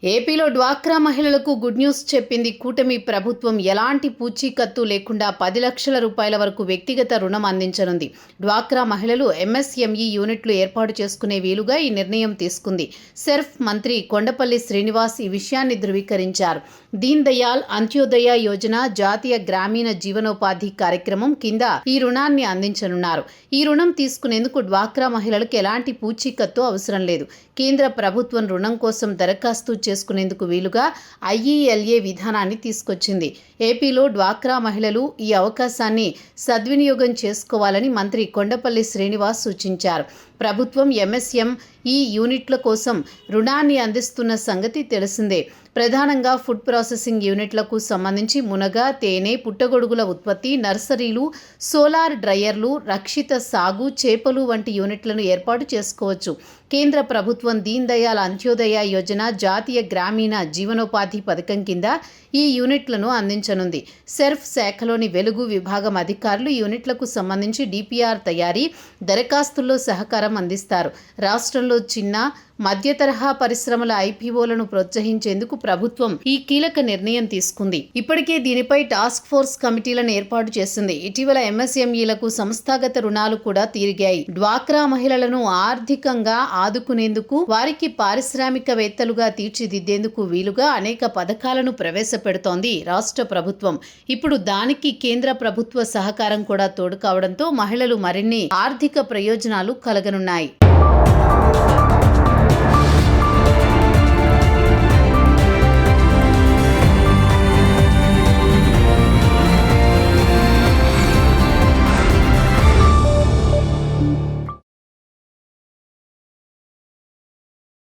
ఏపీలో డ్వాక్రా మహిళలకు గుడ్ న్యూస్ చెప్పింది కూటమి ప్రభుత్వం. ఎలాంటి పూచీకత్తు లేకుండా 10 లక్షల రూపాయల వరకు వ్యక్తిగత రుణం అందించనుంది. డ్వాక్రా మహిళలు ఎంఎస్ఎంఈ యూనిట్లు ఏర్పాటు చేసుకునే వీలుగా ఈ నిర్ణయం తీసుకుంది. సెర్ఫ్ మంత్రి కొండపల్లి శ్రీనివాస్ ఈ విషయాన్ని ధృవీకరించారు. దీన్ దయాళ్ అంత్యోదయ యోజన జాతీయ గ్రామీణ జీవనోపాధి కార్యక్రమం కింద ఈ రుణాన్ని అందించనున్నారు. ఈ రుణం తీసుకునేందుకు డ్వాక్రా మహిళలకు ఎలాంటి పూచీకత్తు అవసరం లేదు. కేంద్ర ప్రభుత్వం రుణం కోసం దరఖాస్తు చేసుకునేందుకు వీలుగా ఐఈఎల్ఏ విధానాన్ని తీసుకొచ్చింది. ఏపీలో డ్వాక్రా మహిళలు ఈ అవకాశాన్ని సద్వినియోగం చేసుకోవాలని మంత్రి కొండపల్లి శ్రీనివాస్ సూచించారు. ప్రభుత్వం ఎంఎస్ఎంఈ యూనిట్ల కోసం రుణాన్ని అందిస్తున్న సంగతి తెలిసిందే. ప్రధానంగా ఫుడ్ ప్రాసెసింగ్ యూనిట్లకు సంబంధించి మునగ, తేనె, పుట్టగొడుగుల ఉత్పత్తి, నర్సరీలు, సోలార్ డ్రయర్లు, రక్షిత సాగు, చేపలు వంటి యూనిట్లను ఏర్పాటు చేసుకోవచ్చు. కేంద్ర ప్రభుత్వం దీన్ దయాళ్ అంత్యోదయ యోజన జాతీయ గ్రామీణ జీవనోపాధి పథకం కింద ఈ యూనిట్లను అందించనుంది. సెర్ఫ్ శాఖలోని వెలుగు విభాగం అధికారులు ఈ యూనిట్లకు సంబంధించి డిపిఆర్ తయారీ, దరఖాస్తుల్లో సహకారం అందిస్తారు. రాష్ట్రంలో చిన్న, మధ్య తరహా పరిశ్రమల ఐపీఓలను ప్రోత్సహించేందుకు ప్రభుత్వం ఈ కీలక నిర్ణయం తీసుకుంది. ఇప్పటికే దీనిపై టాస్క్ ఫోర్స్ కమిటీలను ఏర్పాటు చేసింది. ఇటీవల ఎంఎస్ఎంఈలకు సంస్థాగత రుణాలు కూడా తీరిగాయి. డ్వాక్రా మహిళలను ఆర్థికంగా ఆదుకునేందుకు, వారికి పారిశ్రామికవేత్తలుగా తీర్చిదిద్దేందుకు వీలుగా అనేక పథకాలను ప్రవేశపెడుతోంది రాష్ట్ర ప్రభుత్వం. ఇప్పుడు దానికి కేంద్ర ప్రభుత్వ సహకారం కూడా తోడు కావడంతో మహిళలు మరిన్ని ఆర్థిక ప్రయోజనాలు కలగనున్నాయి.